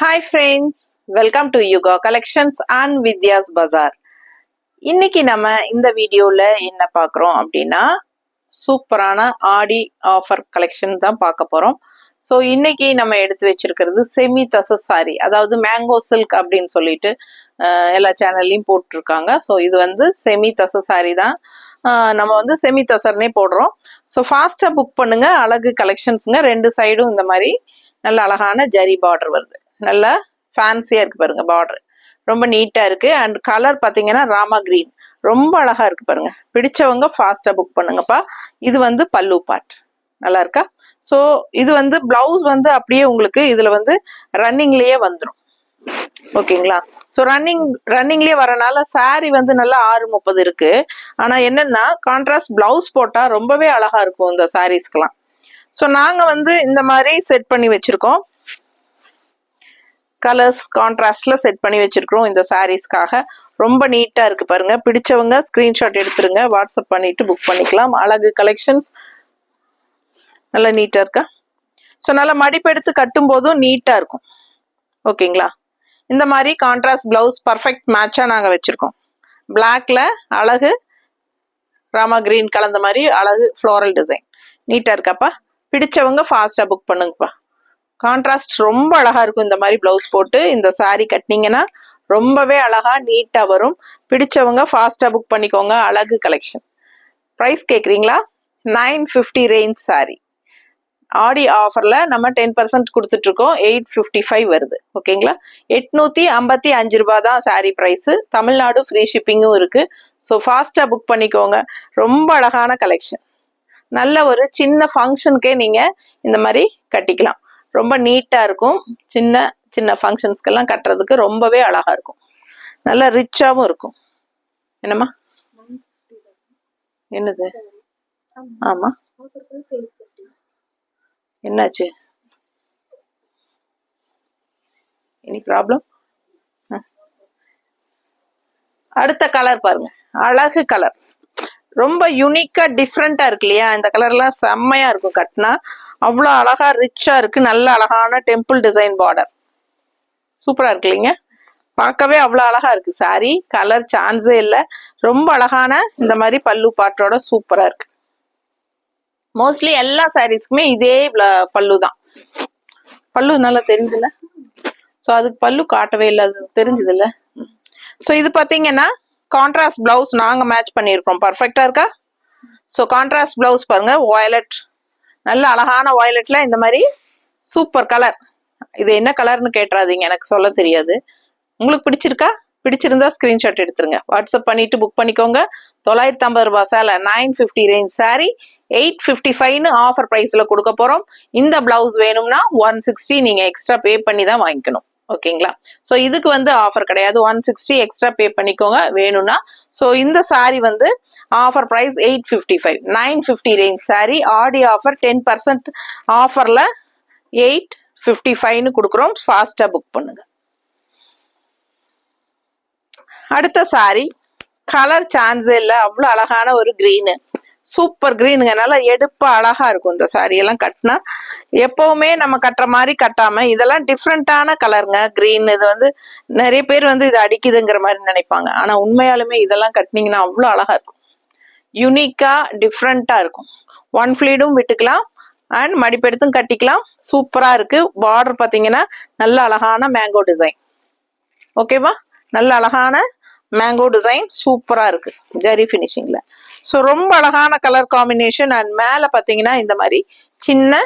Hi friends, welcome to Yuga Collections and Vidya's Bazaar. இன்னைக்கு நம்ம இந்த வீடியோல என்ன பார்க்குறோம் அப்படின்னா சூப்பரான ஆடி ஆஃபர் கலெக்ஷன் தான் பார்க்க போறோம். ஸோ இன்னைக்கு நம்ம எடுத்து வச்சிருக்கிறது செமி தசர் சாரி, அதாவது மேங்கோ சில்க் அப்படின்னு சொல்லிட்டு எல்லா சேனல்லையும் போட்டிருக்காங்க. ஸோ இது வந்து செமி தசர் சாரி தான். நம்ம வந்து செமி தசர்னே போடுறோம். ஸோ ஃபாஸ்ட்டாக புக் பண்ணுங்க. அழகு கலெக்ஷன்ஸுங்க. ரெண்டு சைடும் இந்த மாதிரி நல்ல அழகான ஜரி பார்டர் வருது. நல்லா ஃபேன்சியா இருக்கு பாருங்க. பார்டர் ரொம்ப நீட்டா இருக்கு. அண்ட் கலர் பாத்தீங்கன்னா ராமா கிரீன், ரொம்ப அழகா இருக்கு பாருங்க. பிடிச்சவங்க ஃபாஸ்டா புக் பண்ணுங்கப்பா. இது வந்து பல்லு பார்ட் நல்லா இருக்கா. ஸோ இது வந்து பிளவுஸ் வந்து அப்படியே உங்களுக்கு இதுல வந்து ரன்னிங்லயே வந்துடும். ஓகேங்களா. ஸோ ரன்னிங்லயே வரனால சாரி வந்து நல்லா 6:30 இருக்கு. ஆனா என்னன்னா கான்ட்ராஸ்ட் பிளவுஸ் போட்டா ரொம்பவே அழகா இருக்கும் இந்த சாரீஸ்க்கெல்லாம். ஸோ நாங்க வந்து இந்த மாதிரி செட் பண்ணி வச்சிருக்கோம். கலர்ஸ் கான்ட்ராஸ்ட்ல செட் பண்ணி வச்சிருக்கிறோம் இந்த சாரீஸ்க்காக. ரொம்ப நீட்டா இருக்கு பாருங்க. பிடிச்சவங்க ஸ்கிரீன்ஷாட் எடுத்துருங்க, வாட்ஸ்அப் பண்ணிட்டு புக் பண்ணிக்கலாம். அழகு கலெக்ஷன்ஸ் நல்லா நீட்டா இருக்கா. ஸோ நல்லா மடிப்பெடுத்து கட்டும் போதும் நீட்டா இருக்கும். ஓகேங்களா. இந்த மாதிரி கான்ட்ராஸ்ட் பிளவுஸ் பர்ஃபெக்ட் மேட்சா நாங்க வச்சிருக்கோம். பிளாக்ல அழகு ராமா கிரீன் கலந்த மாதிரி அழகு ஃப்ளோரல் டிசைன் நீட்டா இருக்காப்பா. பிடிச்சவங்க ஃபாஸ்டா புக் பண்ணுங்கப்பா. கான்ட்ராஸ்ட் ரொம்ப அழகா இருக்கும். இந்த மாதிரி பிளவுஸ் போட்டு இந்த சாரி கட்டினீங்கன்னா ரொம்பவே அழகா நீட்டா வரும். பிடிச்சவங்க ஃபாஸ்டா புக் பண்ணிக்கோங்க. அழகு கலெக்ஷன். ப்ரைஸ் கேட்குறீங்களா? 950 ரேஞ்ச் சாரி. ஆடி ஆஃபர்ல நம்ம 10% கொடுத்துட்டு இருக்கோம். 855 வருது. ஓகேங்களா. 855 ரூபாய் தான் சாரி பிரைஸ். தமிழ்நாடு ஃப்ரீ ஷிப்பிங்கும் இருக்கு. ஸோ ஃபாஸ்டா புக் பண்ணிக்கோங்க. ரொம்ப அழகான கலெக்ஷன். நல்ல ஒரு சின்ன ஃபங்க்ஷனுக்கே நீங்க இந்த மாதிரி கட்டிக்கலாம். ரொம்ப நீட்டா இருக்கும். சின்ன சின்ன ஃபங்க்ஷன்ஸ்க்கெல்லாம் கட்டுறதுக்கு ரொம்பவே அழகா இருக்கும். நல்ல ரிச்சாவும் இருக்கும். என்னம்மா என்னது? ஆமா, என்னாச்சு? Any problem? அடுத்த கலர் பாருங்க. அழகு கலர், ரொம்ப யூனிக்கா டிஃப்ரெண்டா இருக்கு இல்லையா. இந்த கலர்லாம் செம்மையா இருக்கும். கட்டினா அவ்வளோ அழகா ரிச்சா இருக்கு. நல்ல அழகான டெம்பிள் டிசைன் பார்டர் சூப்பரா இருக்கு இல்லைங்க. பார்க்கவே அவ்வளோ அழகா இருக்கு. சாரி கலர் சான்ஸே இல்லை. ரொம்ப அழகான இந்த மாதிரி பல்லு பாட்டோட சூப்பரா இருக்கு. மோஸ்ட்லி எல்லா சாரீஸ்க்குமே இதே பல்லு தான். பல்லு நல்லா தெரிஞ்சுல. ஸோ அதுக்கு பல்லு காட்டவே இல்லை, அது தெரிஞ்சது இல்லை. ஸோ இது பார்த்தீங்கன்னா கான்ட்ராஸ்ட் பிளவுஸ் நாங்கள் மேட்ச் பண்ணியிருக்கோம். பர்ஃபெக்டா இருக்கா. ஸோ கான்ட்ராஸ்ட் பிளவுஸ் பாருங்க. வயலட், நல்ல அழகான வயலட்ல இந்த மாதிரி சூப்பர் கலர். இது என்ன கலர்னு கேட்டுறாதீங்க, எனக்கு சொல்ல தெரியாது. உங்களுக்கு பிடிச்சிருக்கா? பிடிச்சிருந்தா ஸ்கிரீன்ஷாட் எடுத்துருங்க, வாட்ஸ்அப் பண்ணிட்டு புக் பண்ணிக்கோங்க. 950 ரூபாய் சேலை. 950 ரேஞ்ச் சாரி 855 ஆஃபர் பிரைஸ்ல கொடுக்க போறோம். இந்த பிளவுஸ் வேணும்னா 160 நீங்க எக்ஸ்ட்ரா பே பண்ணி தான் வாங்கிக்கணும். ஓகேங்களா. ஸோ இதுக்கு வந்து ஆஃபர் கிடையாது. 160 எக்ஸ்ட்ரா பே பண்ணிக்கோங்க வேணும்னா. ஸோ இந்த சாரி வந்து ஆஃபர் பிரைஸ் 855. 950 range sorry. ஆடி ஆஃபர் 10% ஆஃபர்ல 855 கொடுக்குறோம். ஃபாஸ்டா புக் பண்ணுங்க. அடுத்த சாரி கலர் சான்ஸே இல்லை. அவ்வளோ அழகான ஒரு கிரீனு, சூப்பர் கிரீனுங்க. நல்லா எடுப்பா அழகா இருக்கும் இந்த சாரி எல்லாம் கட்டினா. எப்பவுமே நம்ம கட்டுற மாதிரி கட்டாம இதெல்லாம் டிஃப்ரெண்டான கலருங்க. கிரீன் இது வந்து நிறைய பேர் வந்து இது அடிக்குதுங்கிற மாதிரி நினைப்பாங்க. ஆனா உண்மையாலுமே இதெல்லாம் கட்டினீங்கன்னா அவ்வளோ அழகா இருக்கும். யூனிக்கா டிஃப்ரெண்டா இருக்கும். ஒன் ஃபிளீடும் விட்டுக்கலாம் அண்ட் மடிப்பெடுத்தும் கட்டிக்கலாம். சூப்பரா இருக்கு. பார்டர் பார்த்தீங்கன்னா நல்ல அழகான மேங்கோ டிசைன். ஓகேவா. நல்ல அழகான மேங்கோ டிசைன் சூப்பரா இருக்கு ஜரி ஃபினிஷிங்ல. ஸோ ரொம்ப அழகான கலர் காம்பினேஷன். அண்ட் மேல பாத்தீங்கன்னா இந்த மாதிரி சின்ன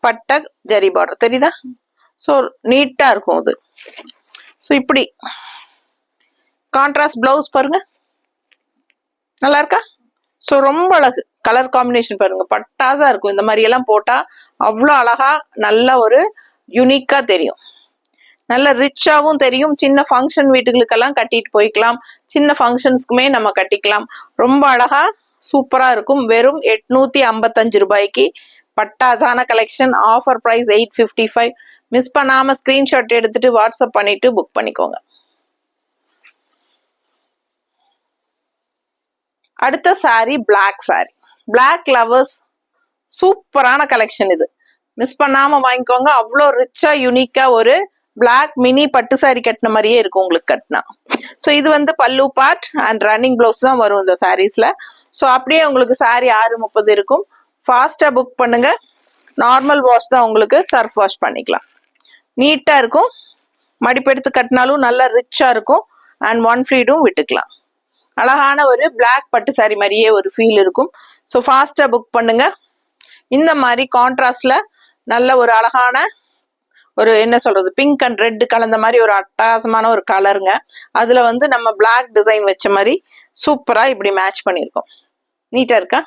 பட்டை ஜரி பார்டர் தெரியுதா. ஸோ நீட்டா இருக்கும் இது. ஸோ இப்படி கான்ட்ராஸ்ட் பிளவுஸ் பாருங்க, நல்லா இருக்கா. ஸோ ரொம்ப அழகு கலர் காம்பினேஷன் பாருங்க. பட்டாதான் இருக்கும். இந்த மாதிரி எல்லாம் போட்டா அவ்வளோ அழகா நல்ல ஒரு யூனிக்கா தெரியும். நல்ல ரிச்சாவும் தெரியும். சின்ன ஃபங்க்ஷன் வீட்டுகளுக்கெல்லாம் கட்டிட்டு போய்க்கலாம். சின்ன ஃபங்க்ஷன்ஸ்க்குமே நம்ம கட்டிக்கலாம். ரொம்ப அழகா சூப்பரா இருக்கும். வெறும் 855 ரூபாய்க்கு பட்டாசான கலெக்ஷன். Offer price 855. மிஸ் பண்ணாம ஸ்கிரீன்ஷாட் எடுத்துட்டு வாட்ஸ்அப் பண்ணிட்டு புக் பண்ணிக்கோங்க. அடுத்த sari black sari. Black lovers சூப்பரான கலெக்ஷன் இது. மிஸ் பண்ணாம வாங்கிக்கோங்க. அவ்வளோ ரிச்சா யூனிக்கா ஒரு பிளாக் மினி பட்டு சாரி கட்டின மாதிரியே இருக்கும் உங்களுக்கு கட்டினா. ஸோ இது வந்து பல்லு பார்ட் அண்ட் ரன்னிங் ப்ளவுஸ் தான் வரும் இந்த சாரீஸ்ல. ஸோ அப்படியே உங்களுக்கு சாரி 6:30 இருக்கும். ஃபாஸ்டா புக் பண்ணுங்க. நார்மல் வாஷ் தான், உங்களுக்கு சர்ஃப் வாஷ் பண்ணிக்கலாம். நீட்டா இருக்கும். மடிப்பெடுத்து கட்டினாலும் நல்லா ரிச்சா இருக்கும். அண்ட் ஒன் ஃப்ரீடும் விட்டுக்கலாம். அழகான ஒரு பிளாக் பட்டு சாரி மாதிரியே ஒரு ஃபீல் இருக்கும். ஸோ ஃபாஸ்டா புக் பண்ணுங்க. இந்த மாதிரி கான்ட்ராஸ்ட்ல நல்ல ஒரு அழகான ஒரு என்ன சொல்றது பிங்க் அண்ட் ரெட் கலந்த மாதிரி ஒரு அட்டகாசமான ஒரு கலருங்க. அதுல வந்து நம்ம பிளாக் டிசைன் வச்ச மாதிரி சூப்பரா இப்படி மேட்ச் பண்ணியிருக்கோம். நீட்டா இருக்கா?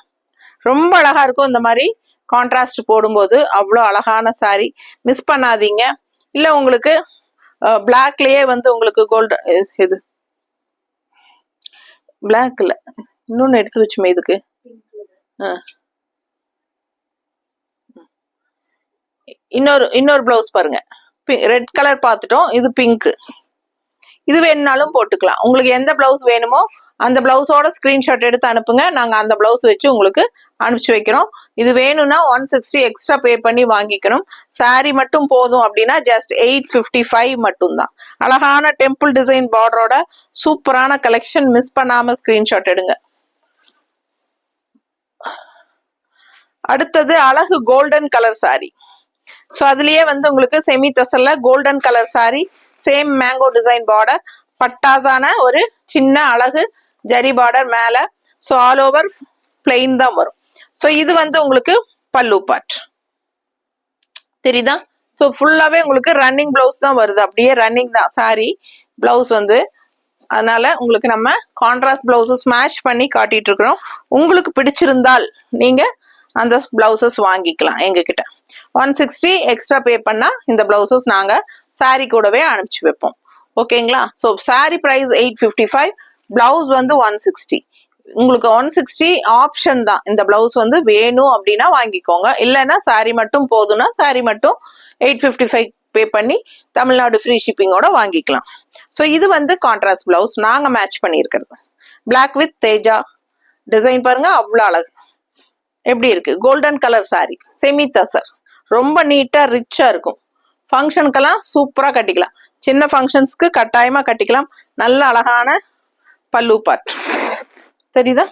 ரொம்ப அழகா இருக்கும். இந்த மாதிரி கான்ட்ராஸ்ட் போடும்போது அவ்வளோ அழகான சாரி. மிஸ் பண்ணாதீங்க. இல்ல உங்களுக்கு பிளாக்லயே வந்து உங்களுக்கு கோல்டு இது பிளாக் இல்ல இன்னொன்னு எடுத்து வச்சுமே இதுக்கு. இன்னொரு பிளவுஸ் பாருங்க. ரெட் கலர் பார்த்துட்டோம். இது பிங்க். இது வேணும்னாலும் போட்டுக்கலாம். உங்களுக்கு எந்த பிளவுஸ் வேணுமோ அந்த பிளவுஸோட ஸ்கிரீன்ஷாட் எடுத்து அனுப்புங்க. நாங்க அந்த பிளவுஸ் வச்சு உங்களுக்கு அனுப்பிச்சு வைக்கிறோம். இது வேணும்னா 160 எக்ஸ்ட்ரா பே பண்ணி வாங்கிக்கணும். சாரி மட்டும் போதும் அப்படின்னா ஜஸ்ட் 855 மட்டும்தான். அழகான டெம்பிள் டிசைன் பார்டரோட சூப்பரான கலெக்ஷன். மிஸ் பண்ணாம ஸ்கிரீன்ஷாட் எடுங்க. அடுத்தது அழகு கோல்டன் கலர் சாரி. ஸோ அதுலயே வந்து உங்களுக்கு செமி தசல்ல golden colour sari, same mango design border, பட்டாசான ஒரு சின்ன அழகு ஜரி பார்டர் மேல. ஸோ ஆல் ஓவர் பிளெயின் தான் வரும். ஸோ இது வந்து உங்களுக்கு பல்லு பார்ட் தெரியுதா? ஸோ ஃபுல்லாவே உங்களுக்கு ரன்னிங் பிளவுஸ் தான் வருது. அப்படியே ரன்னிங் தான் சாரி பிளவுஸ் வந்து. அதனால உங்களுக்கு நம்ம கான்ட்ராஸ்ட் பிளவுசஸ் மேட்ச் பண்ணி காட்டிட்டு இருக்கிறோம். உங்களுக்கு பிடிச்சிருந்தால் நீங்க அந்த பிளவுசஸ் வாங்கிக்கலாம் எங்ககிட்ட. 160 எக்ஸ்ட்ரா பே பண்ணா இந்த பிளவுசஸ் நாங்க சாரி கூடவே அனுப்பிச்சு வைப்போம். ஓகேங்களா? ஸோ சாரி பிரைஸ் 855, பிளவுஸ் வந்து 160. உங்களுக்கு 160 ஆப்ஷன் தான். இந்த பிளவுஸ் வந்து வேணும் அப்படின்னா வாங்கிக்கோங்க. இல்லைன்னா சாரி மட்டும் போதும்னா சாரி மட்டும் 855 பே பண்ணி தமிழ்நாடு ஃப்ரீ ஷிப்பிங்கோட வாங்கிக்கலாம். ஸோ இது வந்து கான்ட்ராஸ்ட் பிளவுஸ் நாங்க மேட்ச் பண்ணியிருக்கிறது. பிளாக் வித் தேஜா டிசைன் பாருங்க, அவ்வளோ அழகு. எப்படி இருக்கு? Golden colour sorry, semi tussar, ரொம்ப நீட்டா ரிச்சா இருக்கும். ஃபங்க்ஷனுக்கெல்லாம் சூப்பரா கட்டிக்கலாம். சின்ன ஃபங்க்ஷன்ஸ்க்கு கட்டாயமா கட்டிக்கலாம். நல்ல அழகான பல்லு பார்ட் தெரியுதா?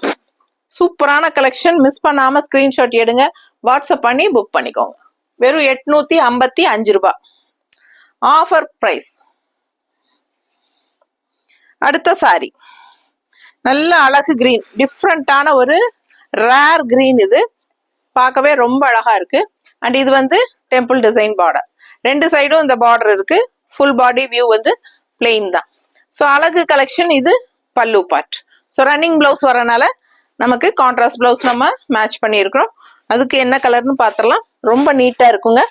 சூப்பரான கலெக்ஷன். மிஸ் பண்ணாம ஸ்கிரீன்ஷாட் எடுங்க. வாட்ஸ்அப் பண்ணி புக் பண்ணிக்கோங்க. வெறும் 855 ரூபாய் ஆஃபர் பிரைஸ். அடுத்த சாரி நல்ல அழகு கிரீன், டிஃப்ரெண்டான ஒரு ரேர் கிரீன். இது பார்க்கவே ரொம்ப அழகா இருக்கு. அண்ட் இது வந்து டெம்பிள் டிசைன் பார்டர். ரெண்டு சைடும் இந்த பார்டர் இருக்கு. ஃபுல் பாடி வியூ வந்து பிளெயின் தான். ஸோ அழகு கலெக்ஷன். இது பல்லு பார்ட். ஸோ ரன்னிங் பிளவுஸ் வரனால நமக்கு கான்ட்ராஸ்ட் பிளவுஸ் நம்ம மேட்ச் பண்ணியிருக்கிறோம். அதுக்கு என்ன கலர்னு பார்த்துடலாம். ரொம்ப நீட்டா இருக்குங்க.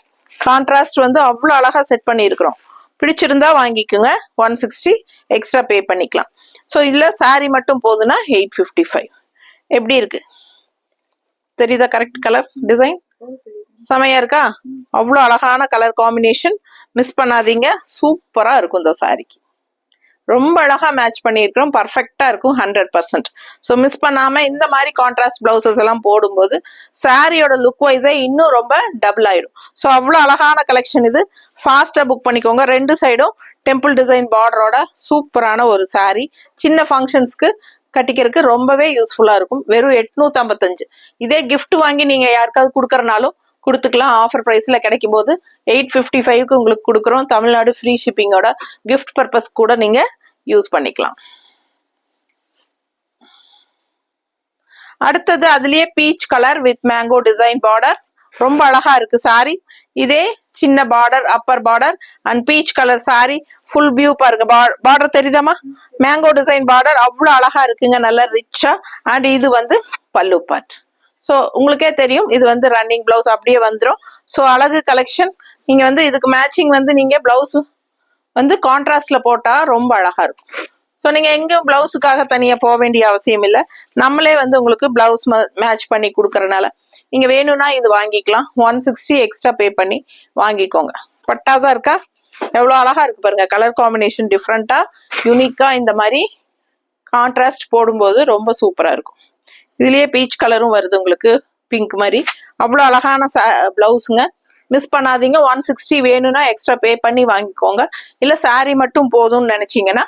கான்ட்ராஸ்ட் வந்து அவ்வளோ அழகா செட் பண்ணியிருக்கிறோம். பிடிச்சிருந்தா வாங்கிக்கோங்க. 160 எக்ஸ்ட்ரா பே பண்ணிக்கலாம். ஸோ இதுல சாரி மட்டும் போதுன்னா 855. எப்படி இருக்கு தெரியுதா? கரெக்ட் கலர் டிசைன் செமையா இருக்கா? அவ்வளோ அழகான கலர் காம்பினேஷன். மிஸ் பண்ணாதீங்க. சூப்பரா இருக்கும். இந்த சாரிக்கு ரொம்ப அழகா மேட்ச் பண்ணியிருக்கிறோம். பர்ஃபெக்டா இருக்கும் 100%. ஸோ மிஸ் பண்ணாம இந்த மாதிரி கான்ட்ராஸ்ட் பிளவுசஸ் எல்லாம் போடும்போது சாரியோட லுக் வைஸே இன்னும் ரொம்ப டபுள் ஆயிடும். ஸோ அவ்வளோ அழகான கலெக்ஷன் இது. ஃபாஸ்டா புக் பண்ணிக்கோங்க. ரெண்டு சைடும் டெம்பிள் டிசைன் பார்டரோட சூப்பரான ஒரு சாரி. சின்ன ஃபங்க்ஷன்ஸ்க்கு கட்டிக்கிறதுக்கு ரொம்பவே யூஸ்ஃபுல்லா இருக்கும். வெறும் 855. இதே கிஃப்ட் வாங்கி நீங்க யாருக்காவது கொடுக்கறனாலும் கொடுத்துக்கலாம். ஆஃபர் பிரைஸ்ல கிடைக்கும் போது 855க்கு உங்களுக்கு கொடுக்குறோம். தமிழ்நாடு ஃப்ரீ ஷிப்பிங்கோட கிஃப்ட் பர்பஸ் கூட நீங்க யூஸ் பண்ணிக்கலாம். அடுத்தது அதுலயே peach colour with mango design border. ரொம்ப அழகா இருக்கு சாரி. இதே சின்ன border, Appar border and peach colour sorry. Full view பாருங்க. பார்டர் தெரியுதாமா? மேங்கோ டிசைன் பார்டர் அவ்வளோ அழகா இருக்குங்க. நல்லா ரிச்சா. அண்ட் இது வந்து பல்லு பார்ட். ஸோ உங்களுக்கே தெரியும் இது வந்து ரன்னிங் பிளவுஸ் அப்படியே வந்துடும். ஸோ அழகு கலெக்ஷன். நீங்க வந்து இதுக்கு மேட்சிங் வந்து நீங்க பிளவுஸ் வந்து கான்ட்ராஸ்ட்ல போட்டா ரொம்ப அழகா இருக்கும். ஸோ நீங்க எங்கேயும் பிளவுஸுக்காக தனியா போக வேண்டிய அவசியம் இல்லை. நம்மளே வந்து உங்களுக்கு பிளவுஸ் மேட்ச் பண்ணி கொடுக்கறனால நீங்க வேணும்னா இது வாங்கிக்கலாம். 160 எக்ஸ்ட்ரா பே பண்ணி வாங்கிக்கோங்க. பட்டாசா இருக்கா? எவ்வளவு அழகா இருக்கு பாருங்க. கலர் காம்பினேஷன் டிஃப்ரெண்டா யூனிக்கா இந்த மாதிரி கான்ட்ராஸ்ட் போடும்போது ரொம்ப சூப்பரா இருக்கும். இதுலயே பீச் கலரும் வருது உங்களுக்கு, பிங்க் மாதிரி. அவ்வளவு அழகான பிளவுஸுங்க. மிஸ் பண்ணாதீங்க. 160 வேணும்னா எக்ஸ்ட்ரா பே பண்ணி வாங்கிக்கோங்க. இல்லை சாரீ மட்டும் போதும்னு நினைச்சீங்கன்னா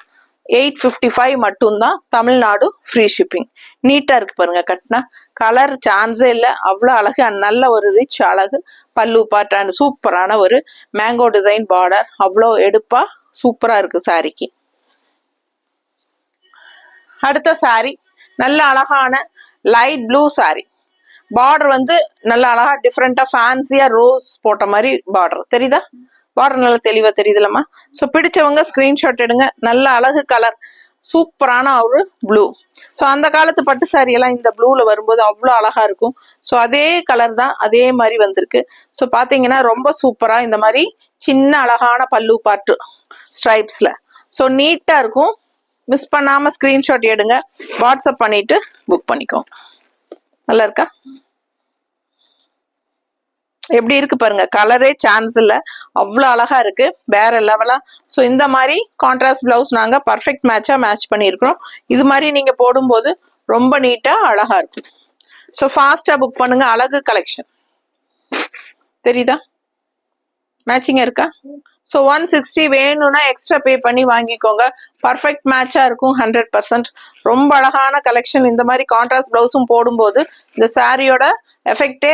855 மட்டும்தான், தமிழ்நாடு ஃப்ரீ ஷிப்பிங். நீட்டா இருக்கு பாருங்க, கட்டினா கலர் சான்ஸே இல்லை, அவ்வளோ அழகு. நல்ல ஒரு ரிச் அழகு பல்லு பார்ட் அண்ட் சூப்பரான ஒரு மேங்கோ டிசைன் பார்டர், அவ்வளோ எடுப்பா சூப்பரா இருக்கு சாரிக்கு. அடுத்த சாரி நல்ல அழகான லைட் ப்ளூ சாரி. பார்டர் வந்து நல்ல அழகா டிஃப்ரெண்டா ஃபேன்சியா ரோஸ் போட்ட மாதிரி பார்டர் தெரியுதா? பார்டர் நல்லா தெளிவா தெரியுதுலம்மா. ஸோ பிடிச்சவங்க ஸ்கிரீன்ஷாட் எடுங்க. நல்ல அழகு கலர், சூப்பரான ஒரு ப்ளூ. ஸோ அந்த காலத்து பட்டு சாரி எல்லாம் இந்த ப்ளூல வரும்போது அவ்வளோ அழகா இருக்கும். ஸோ அதே கலர் தான் அதே மாதிரி வந்திருக்கு. ஸோ பாத்தீங்கன்னா ரொம்ப சூப்பரா இந்த மாதிரி சின்ன அழகான பல்லு பாட்டு ஸ்ட்ரைப்ஸ்ல. ஸோ நீட்டா இருக்கும். மிஸ் பண்ணாம ஸ்கிரீன்ஷாட் எடுங்க, வாட்ஸ்அப் பண்ணிட்டு புக் பண்ணிக்கோங்க. நல்லா இருக்கா? எப்படி இருக்கு பாருங்க, கலரே சான்ஸ் இல்ல, அவ்வளோ அழகா இருக்கு, வேற லெவலா. ஸோ இந்த மாதிரி கான்ட்ராஸ்ட் பிளவுஸ் நாங்க பர்ஃபெக்ட் மேட்சா மேட்ச் பண்ணியிருக்கிறோம். இது மாதிரி நீங்க போடும்போது ரொம்ப நீட்டா அழகா இருக்கும். ஸோ ஃபாஸ்டா புக் பண்ணுங்க. அழகு கலெக்ஷன் தெரியுதா? மேட்சிங்கா இருக்கா? ஸோ 160 வேணும்னா எக்ஸ்ட்ரா பே பண்ணி வாங்கிக்கோங்க. பர்ஃபெக்ட் மேட்சா இருக்கும் 100%. ரொம்ப அழகான கலெக்ஷன். இந்த மாதிரி கான்ட்ராஸ்ட் பிளவுஸும் போடும்போது இந்த சாரியோட எஃபெக்டே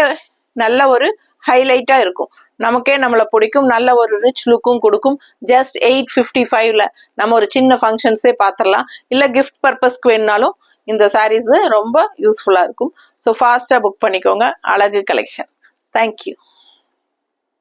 நல்ல ஒரு ஹைலைட்டா இருக்கும். நமக்கே நம்மளை பிடிக்கும். நல்ல ஒரு ரிச் லுக்கும் கொடுக்கும். ஜஸ்ட் 855ல நம்ம ஒரு சின்ன ஃபங்க்ஷன்ஸே பார்த்துடலாம். இல்லை கிஃப்ட் பர்பஸ்க்கு வேணுனாலும் இந்த சாரீஸ் ரொம்ப யூஸ்ஃபுல்லா இருக்கும். ஸோ ஃபாஸ்டா புக் பண்ணிக்கோங்க. அழகு கலெக்ஷன். தேங்க்யூ.